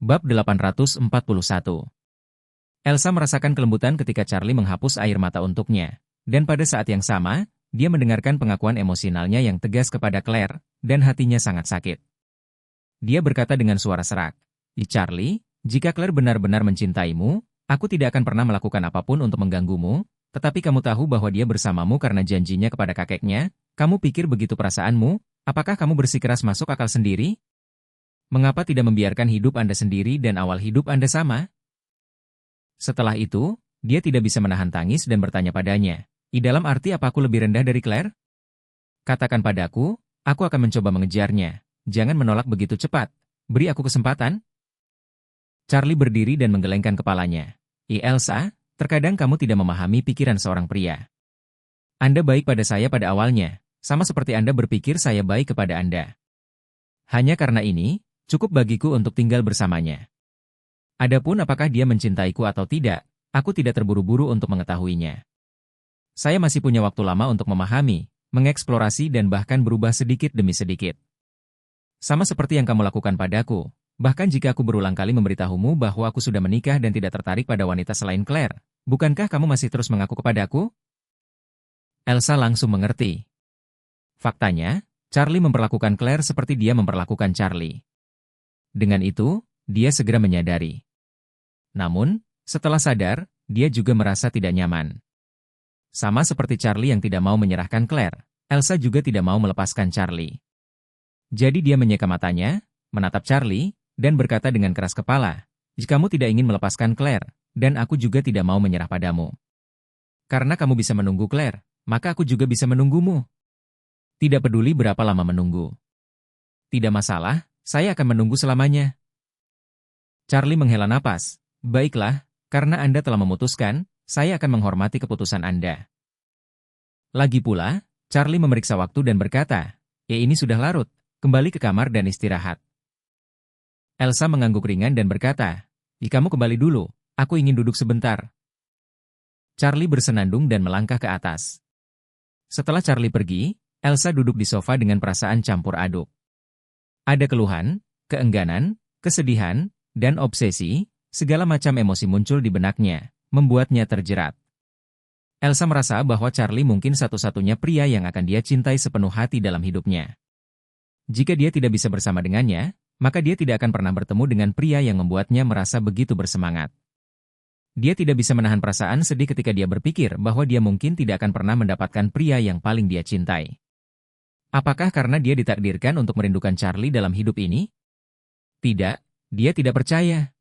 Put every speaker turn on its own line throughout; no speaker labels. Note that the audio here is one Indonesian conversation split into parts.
Bab 841. Elsa merasakan kelembutan ketika Charlie menghapus air mata untuknya, dan pada saat yang sama, dia mendengarkan pengakuan emosionalnya yang tegas kepada Claire, dan hatinya sangat sakit. Dia berkata dengan suara serak, Charlie, jika Claire benar-benar mencintaimu, aku tidak akan pernah melakukan apapun untuk mengganggumu, tetapi kamu tahu bahwa dia bersamamu karena janjinya kepada kakeknya, kamu pikir begitu perasaanmu, apakah kamu bersikeras masuk akal sendiri? Mengapa tidak membiarkan hidup Anda sendiri dan awal hidup Anda sama? Setelah itu, dia tidak bisa menahan tangis dan bertanya padanya, dalam arti apa aku lebih rendah dari Claire? Katakan padaku, aku akan mencoba mengejarnya. Jangan menolak begitu cepat. Beri aku kesempatan. Charlie berdiri dan menggelengkan kepalanya. Elsa, terkadang kamu tidak memahami pikiran seorang pria. Anda baik pada saya pada awalnya, sama seperti Anda berpikir saya baik kepada Anda. Hanya karena ini, cukup bagiku untuk tinggal bersamanya. Adapun apakah dia mencintaiku atau tidak, aku tidak terburu-buru untuk mengetahuinya. Saya masih punya waktu lama untuk memahami, mengeksplorasi dan bahkan berubah sedikit demi sedikit. Sama seperti yang kamu lakukan padaku, bahkan jika aku berulang kali memberitahumu bahwa aku sudah menikah dan tidak tertarik pada wanita selain Claire, bukankah kamu masih terus mengaku kepadaku? Elsa langsung mengerti. Faktanya, Charlie memperlakukan Claire seperti dia memperlakukan Charlie. Dengan itu, dia segera menyadari. Namun, setelah sadar, dia juga merasa tidak nyaman. Sama seperti Charlie yang tidak mau menyerahkan Claire, Elsa juga tidak mau melepaskan Charlie. Jadi dia menyeka matanya, menatap Charlie, dan berkata dengan keras kepala, jika kamu tidak ingin melepaskan Claire, dan aku juga tidak mau menyerah padamu. Karena kamu bisa menunggu Claire, maka aku juga bisa menunggumu. Tidak peduli berapa lama menunggu. Tidak masalah, saya akan menunggu selamanya. Charlie menghela napas. Baiklah, karena Anda telah memutuskan, saya akan menghormati keputusan Anda. Lagi pula, Charlie memeriksa waktu dan berkata, ini sudah larut, kembali ke kamar dan istirahat. Elsa mengangguk ringan dan berkata, kamu kembali dulu, aku ingin duduk sebentar. Charlie bersenandung dan melangkah ke atas. Setelah Charlie pergi, Elsa duduk di sofa dengan perasaan campur aduk. Ada keluhan, keengganan, kesedihan, dan obsesi, segala macam emosi muncul di benaknya, membuatnya terjerat. Elsa merasa bahwa Charlie mungkin satu-satunya pria yang akan dia cintai sepenuh hati dalam hidupnya. Jika dia tidak bisa bersama dengannya, maka dia tidak akan pernah bertemu dengan pria yang membuatnya merasa begitu bersemangat. Dia tidak bisa menahan perasaan sedih ketika dia berpikir bahwa dia mungkin tidak akan pernah mendapatkan pria yang paling dia cintai. Apakah karena dia ditakdirkan untuk merindukan Charlie dalam hidup ini? Tidak, dia tidak percaya.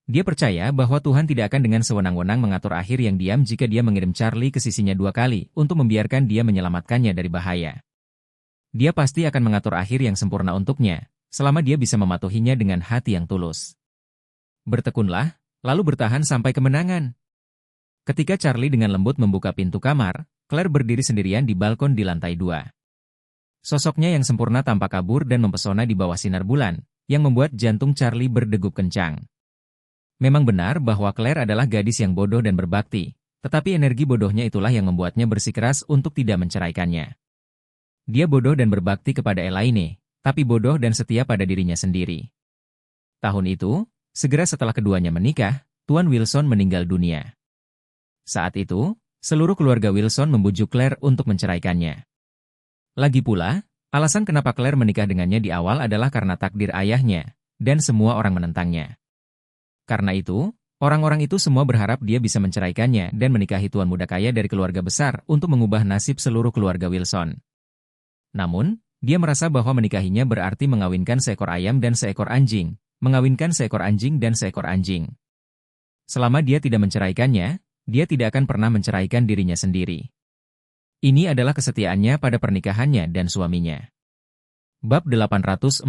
Dia percaya bahwa Tuhan tidak akan dengan sewenang-wenang mengatur akhir yang diam jika dia mengirim Charlie ke sisinya 2 kali untuk membiarkan dia menyelamatkannya dari bahaya. Dia pasti akan mengatur akhir yang sempurna untuknya, selama dia bisa mematuhinya dengan hati yang tulus. Bertekunlah, lalu bertahan sampai kemenangan. Ketika Charlie dengan lembut membuka pintu kamar, Claire berdiri sendirian di balkon di lantai 2. Sosoknya yang sempurna tampak kabur dan mempesona di bawah sinar bulan, yang membuat jantung Charlie berdegup kencang. Memang benar bahwa Claire adalah gadis yang bodoh dan berbakti, tetapi energi bodohnya itulah yang membuatnya bersikeras untuk tidak menceraikannya. Dia bodoh dan berbakti kepada Elaine, tapi bodoh dan setia pada dirinya sendiri. Tahun itu, segera setelah keduanya menikah, Tuan Wilson meninggal dunia. Saat itu, seluruh keluarga Wilson membujuk Claire untuk menceraikannya. Lagi pula, alasan kenapa Claire menikah dengannya di awal adalah karena takdir ayahnya, dan semua orang menentangnya. Karena itu, orang-orang itu semua berharap dia bisa menceraikannya dan menikahi tuan muda kaya dari keluarga besar untuk mengubah nasib seluruh keluarga Wilson. Namun, dia merasa bahwa menikahinya berarti mengawinkan seekor ayam dan seekor anjing, mengawinkan seekor anjing dan seekor anjing. Selama dia tidak menceraikannya, dia tidak akan pernah menceraikan dirinya sendiri. Ini adalah kesetiaannya pada pernikahannya dan suaminya. Bab 842.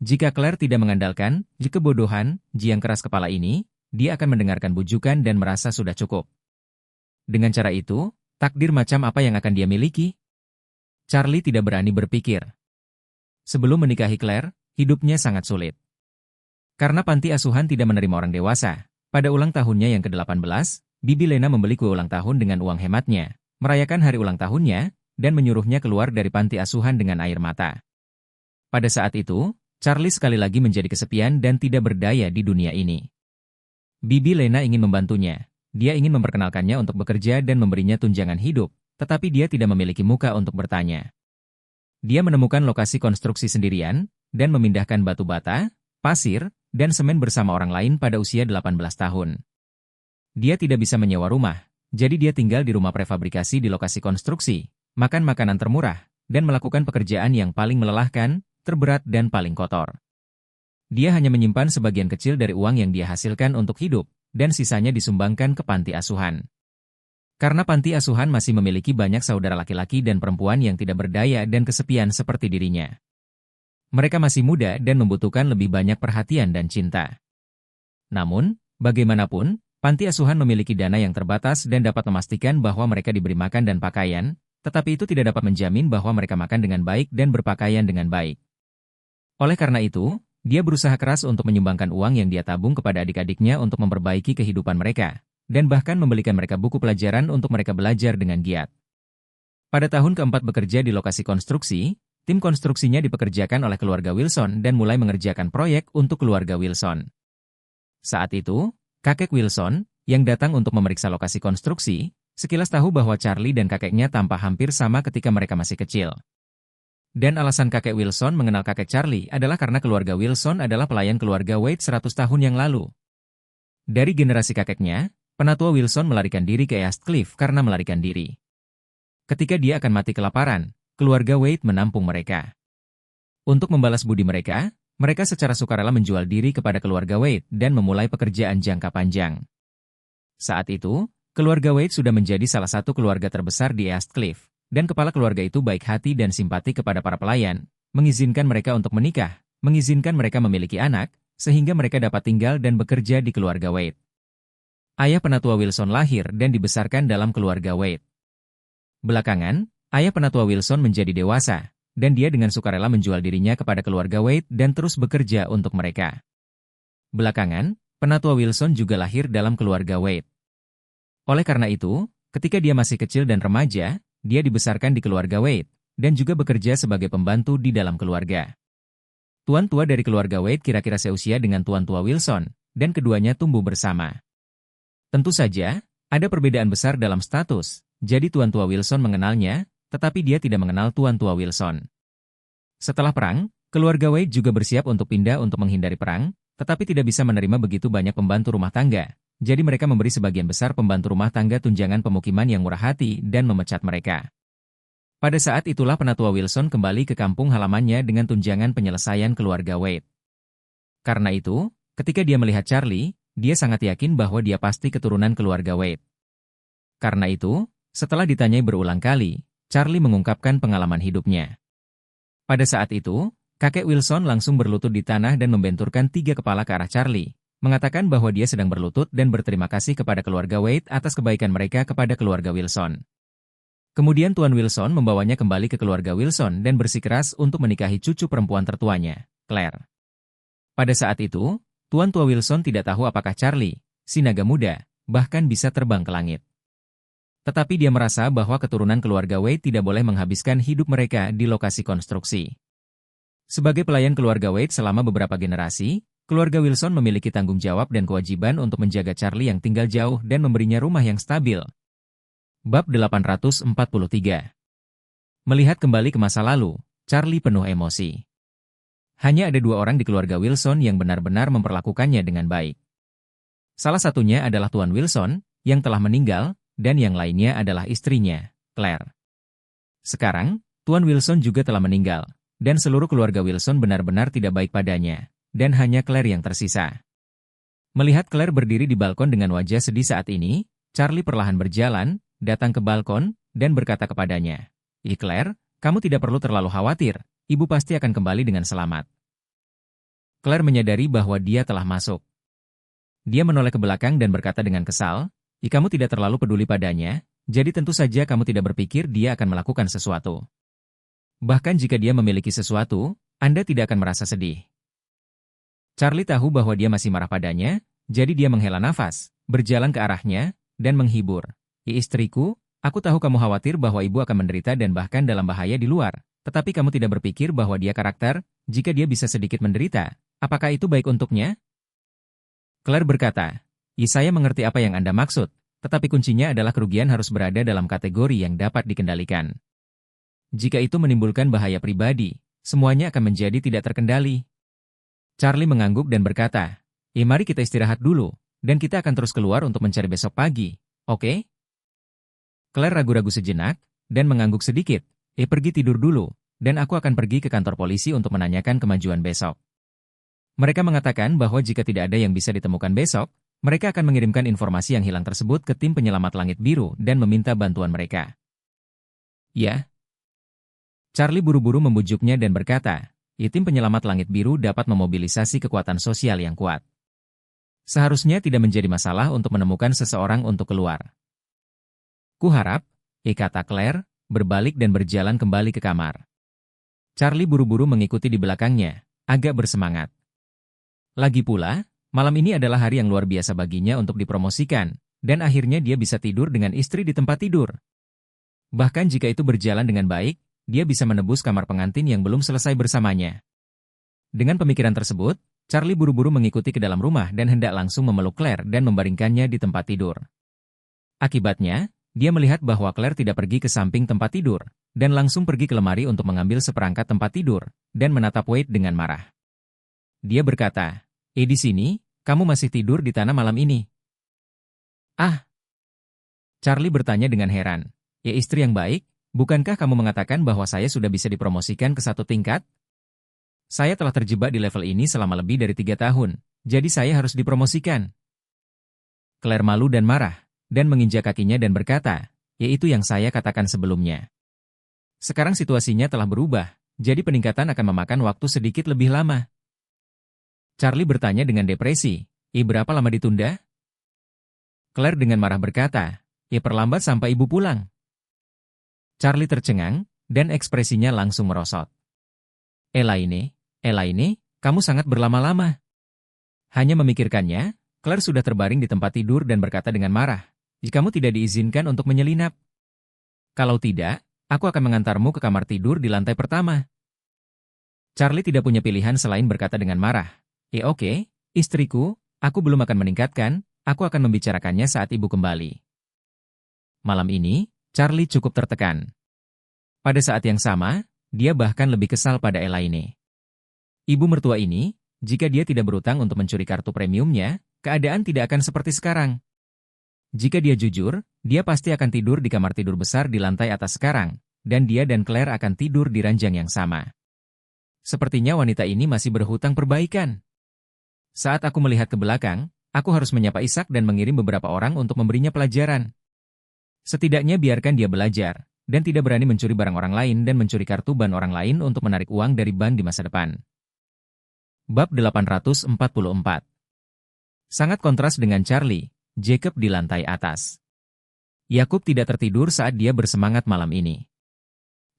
Jika Claire tidak mengandalkan kebodohan, yang keras kepala ini, dia akan mendengarkan bujukan dan merasa sudah cukup. Dengan cara itu, takdir macam apa yang akan dia miliki? Charlie tidak berani berpikir. Sebelum menikahi Claire, hidupnya sangat sulit. Karena panti asuhan tidak menerima orang dewasa, pada ulang tahunnya yang ke-18, Bibi Lena membeli kue ulang tahun dengan uang hematnya, merayakan hari ulang tahunnya, dan menyuruhnya keluar dari panti asuhan dengan air mata. Pada saat itu, Charlie sekali lagi menjadi kesepian dan tidak berdaya di dunia ini. Bibi Lena ingin membantunya. Dia ingin memperkenalkannya untuk bekerja dan memberinya tunjangan hidup, tetapi dia tidak memiliki muka untuk bertanya. Dia menemukan lokasi konstruksi sendirian, dan memindahkan batu bata, pasir, dan semen bersama orang lain pada usia 18 tahun. Dia tidak bisa menyewa rumah, jadi dia tinggal di rumah prefabrikasi di lokasi konstruksi, makan makanan termurah, dan melakukan pekerjaan yang paling melelahkan, terberat dan paling kotor. Dia hanya menyimpan sebagian kecil dari uang yang dia hasilkan untuk hidup, dan sisanya disumbangkan ke panti asuhan. Karena panti asuhan masih memiliki banyak saudara laki-laki dan perempuan yang tidak berdaya dan kesepian seperti dirinya. Mereka masih muda dan membutuhkan lebih banyak perhatian dan cinta. Namun, bagaimanapun, panti asuhan memiliki dana yang terbatas dan dapat memastikan bahwa mereka diberi makan dan pakaian, tetapi itu tidak dapat menjamin bahwa mereka makan dengan baik dan berpakaian dengan baik. Oleh karena itu, dia berusaha keras untuk menyumbangkan uang yang dia tabung kepada adik-adiknya untuk memperbaiki kehidupan mereka, dan bahkan membelikan mereka buku pelajaran untuk mereka belajar dengan giat. Pada tahun keempat bekerja di lokasi konstruksi, tim konstruksinya dipekerjakan oleh keluarga Wilson dan mulai mengerjakan proyek untuk keluarga Wilson. Saat itu, kakek Wilson, yang datang untuk memeriksa lokasi konstruksi, sekilas tahu bahwa Charlie dan kakeknya tampak hampir sama ketika mereka masih kecil. Dan alasan kakek Wilson mengenal kakek Charlie adalah karena keluarga Wilson adalah pelayan keluarga Wade 100 tahun yang lalu. Dari generasi kakeknya, penatua Wilson melarikan diri ke East Cliff karena melarikan diri. Ketika dia akan mati kelaparan, keluarga Wade menampung mereka. Untuk membalas budi mereka, mereka secara sukarela menjual diri kepada keluarga Wade dan memulai pekerjaan jangka panjang. Saat itu, keluarga Wade sudah menjadi salah satu keluarga terbesar di East Cliff, dan kepala keluarga itu baik hati dan simpati kepada para pelayan, mengizinkan mereka untuk menikah, mengizinkan mereka memiliki anak, sehingga mereka dapat tinggal dan bekerja di keluarga Wade. Ayah penatua Wilson lahir dan dibesarkan dalam keluarga Wade. Belakangan, ayah penatua Wilson menjadi dewasa, dan dia dengan sukarela menjual dirinya kepada keluarga Wade dan terus bekerja untuk mereka. Belakangan, penatua Wilson juga lahir dalam keluarga Wade. Oleh karena itu, ketika dia masih kecil dan remaja, dia dibesarkan di keluarga Wade, dan juga bekerja sebagai pembantu di dalam keluarga. Tuan tua dari keluarga Wade kira-kira seusia dengan tuan tua Wilson, dan keduanya tumbuh bersama. Tentu saja, ada perbedaan besar dalam status, jadi tuan tua Wilson mengenalnya, tetapi dia tidak mengenal tuan tua Wilson. Setelah perang, keluarga Wade juga bersiap untuk pindah untuk menghindari perang, tetapi tidak bisa menerima begitu banyak pembantu rumah tangga. Jadi mereka memberi sebagian besar pembantu rumah tangga tunjangan pemukiman yang murah hati dan memecat mereka. Pada saat itulah penatua Wilson kembali ke kampung halamannya dengan tunjangan penyelesaian keluarga Wade. Karena itu, ketika dia melihat Charlie, dia sangat yakin bahwa dia pasti keturunan keluarga Wade. Karena itu, setelah ditanyai berulang kali, Charlie mengungkapkan pengalaman hidupnya. Pada saat itu, kakek Wilson langsung berlutut di tanah dan membenturkan 3 kepala ke arah Charlie, mengatakan bahwa dia sedang berlutut dan berterima kasih kepada keluarga Wade atas kebaikan mereka kepada keluarga Wilson. Kemudian Tuan Wilson membawanya kembali ke keluarga Wilson dan bersikeras untuk menikahi cucu perempuan tertuanya, Claire. Pada saat itu, Tuan tua Wilson tidak tahu apakah Charlie, si naga muda, bahkan bisa terbang ke langit. Tetapi dia merasa bahwa keturunan keluarga Wade tidak boleh menghabiskan hidup mereka di lokasi konstruksi. Sebagai pelayan keluarga Wade selama beberapa generasi, keluarga Wilson memiliki tanggung jawab dan kewajiban untuk menjaga Charlie yang tinggal jauh dan memberinya rumah yang stabil. Bab 843. Melihat kembali ke masa lalu, Charlie penuh emosi. Hanya ada 2 orang di keluarga Wilson yang benar-benar memperlakukannya dengan baik. Salah satunya adalah Tuan Wilson, yang telah meninggal, dan yang lainnya adalah istrinya, Claire. Sekarang, Tuan Wilson juga telah meninggal, dan seluruh keluarga Wilson benar-benar tidak baik padanya. Dan hanya Claire yang tersisa. Melihat Claire berdiri di balkon dengan wajah sedih saat ini, Charlie perlahan berjalan, datang ke balkon, dan berkata kepadanya, Claire, kamu tidak perlu terlalu khawatir, ibu pasti akan kembali dengan selamat." Claire menyadari bahwa dia telah masuk. Dia menoleh ke belakang dan berkata dengan kesal, kamu tidak terlalu peduli padanya, jadi tentu saja kamu tidak berpikir dia akan melakukan sesuatu. Bahkan jika dia memiliki sesuatu, Anda tidak akan merasa sedih." Charlie tahu bahwa dia masih marah padanya, jadi dia menghela nafas, berjalan ke arahnya, dan menghibur. Istriku, aku tahu kamu khawatir bahwa ibu akan menderita dan bahkan dalam bahaya di luar, tetapi kamu tidak berpikir bahwa dia karakter, jika dia bisa sedikit menderita, apakah itu baik untuknya? Claire berkata, saya mengerti apa yang Anda maksud, tetapi kuncinya adalah kerugian harus berada dalam kategori yang dapat dikendalikan. Jika itu menimbulkan bahaya pribadi, semuanya akan menjadi tidak terkendali. Charlie mengangguk dan berkata, mari kita istirahat dulu, dan kita akan terus keluar untuk mencari besok pagi, oke? Claire ragu-ragu sejenak, dan mengangguk sedikit, pergi tidur dulu, dan aku akan pergi ke kantor polisi untuk menanyakan kemajuan besok. Mereka mengatakan bahwa jika tidak ada yang bisa ditemukan besok, mereka akan mengirimkan informasi yang hilang tersebut ke tim penyelamat langit biru dan meminta bantuan mereka. Ya. Charlie buru-buru membujuknya dan berkata, tim penyelamat langit biru dapat memobilisasi kekuatan sosial yang kuat. Seharusnya tidak menjadi masalah untuk menemukan seseorang untuk keluar. Kuharap, kata Claire, berbalik dan berjalan kembali ke kamar. Charlie buru-buru mengikuti di belakangnya, agak bersemangat. Lagi pula, malam ini adalah hari yang luar biasa baginya untuk dipromosikan, dan akhirnya dia bisa tidur dengan istri di tempat tidur. Bahkan jika itu berjalan dengan baik, dia bisa menebus kamar pengantin yang belum selesai bersamanya. Dengan pemikiran tersebut, Charlie buru-buru mengikuti ke dalam rumah dan hendak langsung memeluk Claire dan membaringkannya di tempat tidur. Akibatnya, dia melihat bahwa Claire tidak pergi ke samping tempat tidur, dan langsung pergi ke lemari untuk mengambil seperangkat tempat tidur, dan menatap Wade dengan marah. Dia berkata, di sini, kamu masih tidur di tanah malam ini. Ah! Charlie bertanya dengan heran. Istri yang baik, bukankah kamu mengatakan bahwa saya sudah bisa dipromosikan ke 1 tingkat? Saya telah terjebak di level ini selama lebih dari 3 tahun, jadi saya harus dipromosikan. Claire malu dan marah, dan menginjak kakinya dan berkata, itu yang saya katakan sebelumnya. Sekarang situasinya telah berubah, jadi peningkatan akan memakan waktu sedikit lebih lama. Charlie bertanya dengan depresi, berapa lama ditunda? Claire dengan marah berkata, perlambat sampai ibu pulang. Charlie tercengang, dan ekspresinya langsung merosot. Elaine, kamu sangat berlama-lama. Hanya memikirkannya, Claire sudah terbaring di tempat tidur dan berkata dengan marah, kamu tidak diizinkan untuk menyelinap. Kalau tidak, aku akan mengantarmu ke kamar tidur di lantai pertama. Charlie tidak punya pilihan selain berkata dengan marah, oke, istriku, aku belum akan meningkatkan, aku akan membicarakannya saat ibu kembali. Malam ini, Charlie cukup tertekan. Pada saat yang sama, dia bahkan lebih kesal pada Elaine. Ibu mertua ini, jika dia tidak berutang untuk mencuri kartu premiumnya, keadaan tidak akan seperti sekarang. Jika dia jujur, dia pasti akan tidur di kamar tidur besar di lantai atas sekarang, dan dia dan Claire akan tidur di ranjang yang sama. Sepertinya wanita ini masih berhutang perbaikan. Saat aku melihat ke belakang, aku harus menyapa Ishak dan mengirim beberapa orang untuk memberinya pelajaran. Setidaknya biarkan dia belajar, dan tidak berani mencuri barang orang lain dan mencuri kartu ban orang lain untuk menarik uang dari bank di masa depan. Bab 844. Sangat kontras dengan Charlie, Jacob di lantai atas. Yakub tidak tertidur saat dia bersemangat malam ini.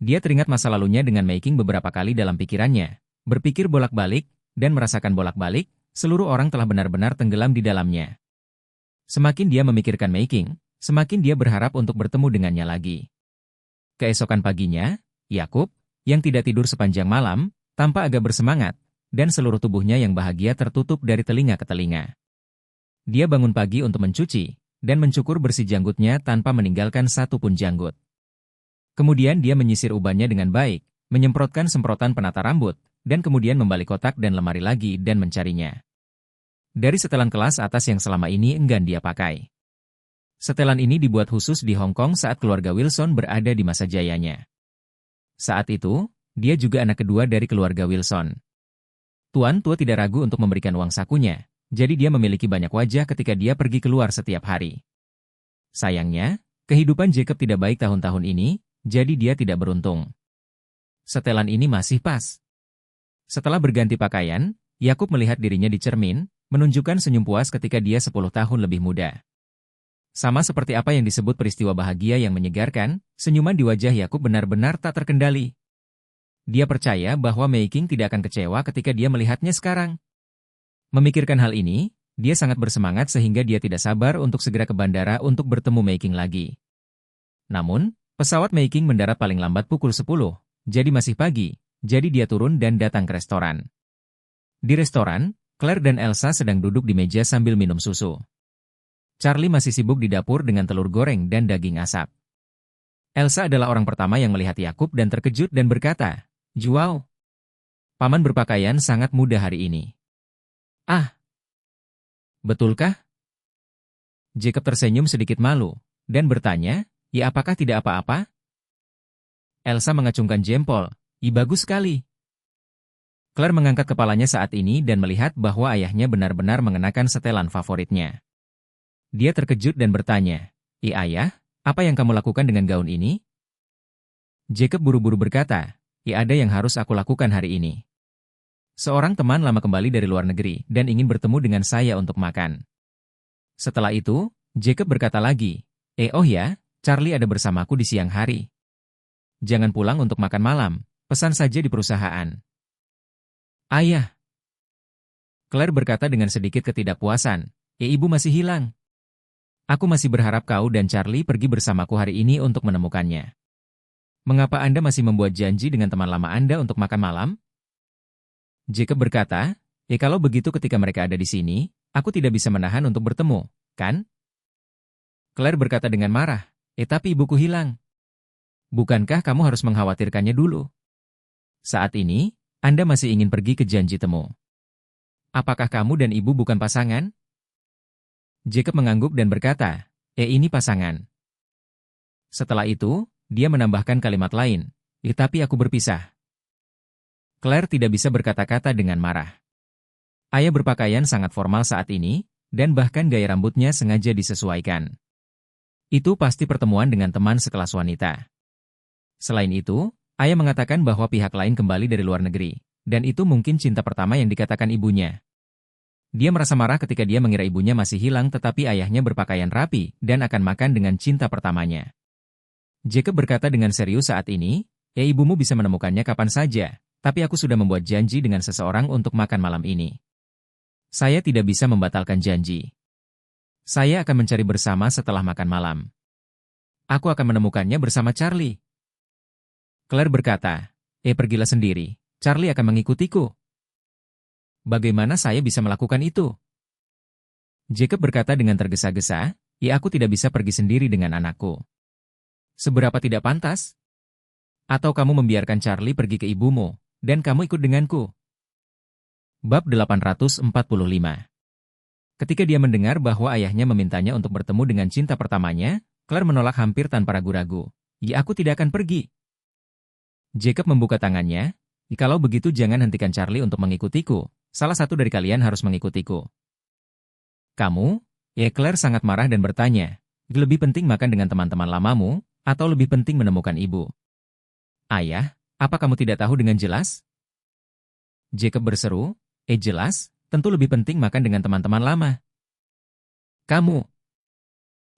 Dia teringat masa lalunya dengan Making beberapa kali dalam pikirannya, berpikir bolak-balik, dan merasakan bolak-balik, seluruh orang telah benar-benar tenggelam di dalamnya. Semakin dia memikirkan Making, semakin dia berharap untuk bertemu dengannya lagi. Keesokan paginya, Yakub, yang tidak tidur sepanjang malam, tampak agak bersemangat, dan seluruh tubuhnya yang bahagia tertutup dari telinga ke telinga. Dia bangun pagi untuk mencuci, dan mencukur bersih janggutnya tanpa meninggalkan satu pun janggut. Kemudian dia menyisir ubannya dengan baik, menyemprotkan semprotan penata rambut, dan kemudian membalik kotak dan lemari lagi dan mencarinya. Dari setelan kelas atas yang selama ini enggan dia pakai. Setelan ini dibuat khusus di Hong Kong saat keluarga Wilson berada di masa jayanya. Saat itu, dia juga anak kedua dari keluarga Wilson. Tuan tua tidak ragu untuk memberikan uang sakunya, jadi dia memiliki banyak wajah ketika dia pergi keluar setiap hari. Sayangnya, kehidupan Jacob tidak baik tahun-tahun ini, jadi dia tidak beruntung. Setelan ini masih pas. Setelah berganti pakaian, Yakub melihat dirinya di cermin, menunjukkan senyum puas ketika dia 10 tahun lebih muda. Sama seperti apa yang disebut peristiwa bahagia yang menyegarkan, senyuman di wajah Yakub benar-benar tak terkendali. Dia percaya bahwa Making tidak akan kecewa ketika dia melihatnya sekarang. Memikirkan hal ini, dia sangat bersemangat sehingga dia tidak sabar untuk segera ke bandara untuk bertemu Making lagi. Namun, pesawat Making mendarat paling lambat pukul 10, jadi masih pagi, jadi dia turun dan datang ke restoran. Di restoran, Claire dan Elsa sedang duduk di meja sambil minum susu. Charlie masih sibuk di dapur dengan telur goreng dan daging asap. Elsa adalah orang pertama yang melihat Yakub dan terkejut dan berkata, "Wow, paman berpakaian sangat muda hari ini." "Ah, betulkah?" Jacob tersenyum sedikit malu, dan bertanya, "Ya apakah tidak apa-apa?" Elsa mengacungkan jempol, bagus sekali." Claire mengangkat kepalanya saat ini dan melihat bahwa ayahnya benar-benar mengenakan setelan favoritnya. Dia terkejut dan bertanya, Ayah, apa yang kamu lakukan dengan gaun ini?" Jacob buru-buru berkata, ada yang harus aku lakukan hari ini. Seorang teman lama kembali dari luar negeri dan ingin bertemu dengan saya untuk makan." Setelah itu, Jacob berkata lagi, oh ya, Charlie ada bersamaku di siang hari. Jangan pulang untuk makan malam, pesan saja di perusahaan." "Ayah." Claire berkata dengan sedikit ketidakpuasan, ibu masih hilang. Aku masih berharap kau dan Charlie pergi bersamaku hari ini untuk menemukannya. Mengapa Anda masih membuat janji dengan teman lama Anda untuk makan malam? Jacob berkata, kalau begitu ketika mereka ada di sini, aku tidak bisa menahan untuk bertemu, kan? Claire berkata dengan marah, tapi ibuku hilang. Bukankah kamu harus mengkhawatirkannya dulu? Saat ini, Anda masih ingin pergi ke janji temu. Apakah kamu dan ibu bukan pasangan? Jacob mengangguk dan berkata, ini pasangan. Setelah itu, dia menambahkan kalimat lain, tapi aku berpisah. Claire tidak bisa berkata-kata dengan marah. Ayah berpakaian sangat formal saat ini, dan bahkan gaya rambutnya sengaja disesuaikan. Itu pasti pertemuan dengan teman sekelas wanita. Selain itu, ayah mengatakan bahwa pihak lain kembali dari luar negeri, dan itu mungkin cinta pertama yang dikatakan ibunya. Dia merasa marah ketika dia mengira ibunya masih hilang tetapi ayahnya berpakaian rapi dan akan makan dengan cinta pertamanya. Jacob berkata dengan serius saat ini, ibumu bisa menemukannya kapan saja, tapi aku sudah membuat janji dengan seseorang untuk makan malam ini. Saya tidak bisa membatalkan janji. Saya akan mencari bersama setelah makan malam. Aku akan menemukannya bersama Charlie. Claire berkata, pergilah sendiri, Charlie akan mengikutiku. Bagaimana saya bisa melakukan itu? Jacob berkata dengan tergesa-gesa, aku tidak bisa pergi sendiri dengan anakku. Seberapa tidak pantas? Atau kamu membiarkan Charlie pergi ke ibumu, dan kamu ikut denganku? Bab 845. Ketika dia mendengar bahwa ayahnya memintanya untuk bertemu dengan cinta pertamanya, Claire menolak hampir tanpa ragu-ragu. Aku tidak akan pergi. Jacob membuka tangannya. Kalau begitu jangan hentikan Charlie untuk mengikutiku. Salah satu dari kalian harus mengikutiku. Kamu? Claire sangat marah dan bertanya. Lebih penting makan dengan teman-teman lamamu, atau lebih penting menemukan ibu? Ayah, apa kamu tidak tahu dengan jelas? Jacob berseru. Jelas, tentu lebih penting makan dengan teman-teman lama. Kamu.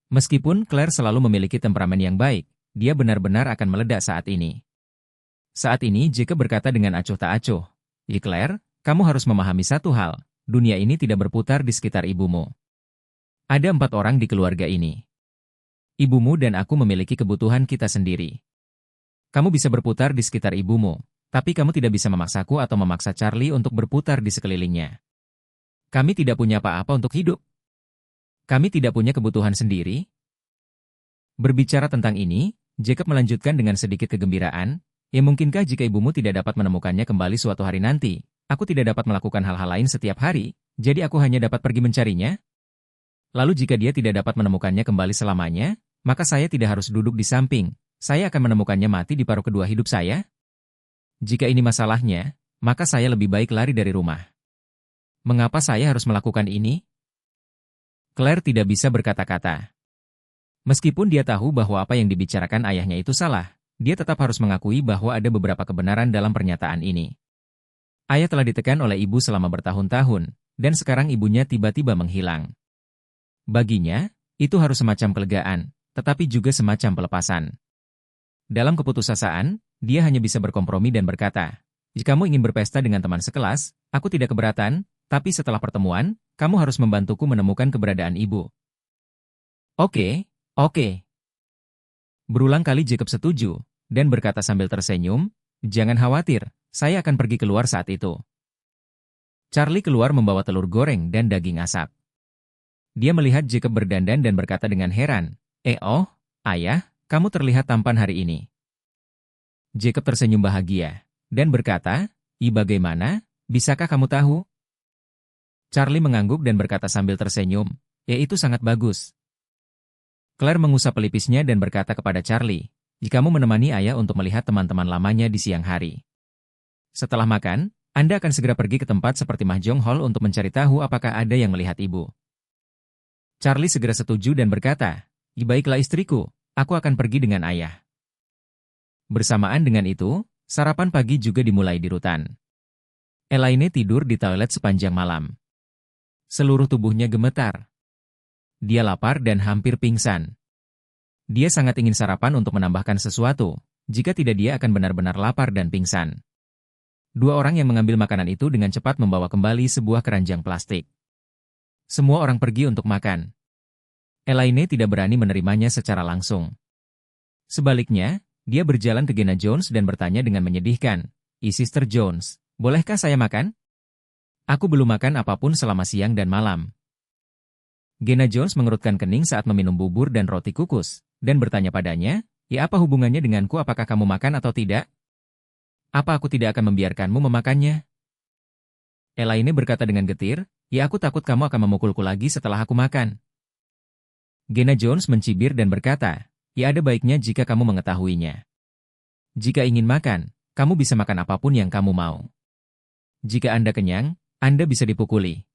Meskipun Claire selalu memiliki temperamen yang baik, dia benar-benar akan meledak saat ini. Saat ini Jacob berkata dengan acuh tak acuh, Claire, kamu harus memahami satu hal, dunia ini tidak berputar di sekitar ibumu. Ada 4 orang di keluarga ini. Ibumu dan aku memiliki kebutuhan kita sendiri. Kamu bisa berputar di sekitar ibumu, tapi kamu tidak bisa memaksaku atau memaksa Charlie untuk berputar di sekelilingnya. Kami tidak punya apa-apa untuk hidup. Kami tidak punya kebutuhan sendiri. Berbicara tentang ini, Jacob melanjutkan dengan sedikit kegembiraan, mungkinkah jika ibumu tidak dapat menemukannya kembali suatu hari nanti, aku tidak dapat melakukan hal-hal lain setiap hari, jadi aku hanya dapat pergi mencarinya? Lalu jika dia tidak dapat menemukannya kembali selamanya, maka saya tidak harus duduk di samping, saya akan menemukannya mati di paruh kedua hidup saya? Jika ini masalahnya, maka saya lebih baik lari dari rumah. Mengapa saya harus melakukan ini? Claire tidak bisa berkata-kata. Meskipun dia tahu bahwa apa yang dibicarakan ayahnya itu salah, dia tetap harus mengakui bahwa ada beberapa kebenaran dalam pernyataan ini. Ayah telah ditekan oleh ibu selama bertahun-tahun, dan sekarang ibunya tiba-tiba menghilang. Baginya, itu harus semacam kelegaan, tetapi juga semacam pelepasan. Dalam keputusasaan, dia hanya bisa berkompromi dan berkata, jika kamu ingin berpesta dengan teman sekelas, aku tidak keberatan, tapi setelah pertemuan, kamu harus membantuku menemukan keberadaan ibu. Oke. Berulang kali Jacob setuju, dan berkata sambil tersenyum, jangan khawatir, Saya akan pergi keluar saat itu. Charlie keluar membawa telur goreng dan daging asap. Dia melihat Jacob berdandan dan berkata dengan heran, oh, ayah, kamu terlihat tampan hari ini." Jacob tersenyum bahagia, dan berkata, bagaimana, bisakah kamu tahu?" Charlie mengangguk dan berkata sambil tersenyum, itu sangat bagus." Claire mengusap pelipisnya dan berkata kepada Charlie, "Jikamu menemani ayah untuk melihat teman-teman lamanya di siang hari. Setelah makan, Anda akan segera pergi ke tempat seperti Mahjong Hall untuk mencari tahu apakah ada yang melihat ibu." Charlie segera setuju dan berkata, "Baiklah istriku, aku akan pergi dengan ayah." Bersamaan dengan itu, sarapan pagi juga dimulai di rutan. Elaine tidur di toilet sepanjang malam. Seluruh tubuhnya gemetar. Dia lapar dan hampir pingsan. Dia sangat ingin sarapan untuk menambahkan sesuatu, jika tidak dia akan benar-benar lapar dan pingsan. Dua orang yang mengambil makanan itu dengan cepat membawa kembali sebuah keranjang plastik. Semua orang pergi untuk makan. Elaine tidak berani menerimanya secara langsung. Sebaliknya, dia berjalan ke Gena Jones dan bertanya dengan menyedihkan, Sister Jones, bolehkah saya makan? Aku belum makan apapun selama siang dan malam." Gena Jones mengerutkan kening saat meminum bubur dan roti kukus, dan bertanya padanya, apa hubungannya denganku, apakah kamu makan atau tidak? Apa aku tidak akan membiarkanmu memakannya?" Elaine berkata dengan getir, aku takut kamu akan memukulku lagi setelah aku makan." Gena Jones mencibir dan berkata, ada baiknya jika kamu mengetahuinya. Jika ingin makan, kamu bisa makan apapun yang kamu mau. Jika Anda kenyang, Anda bisa dipukuli.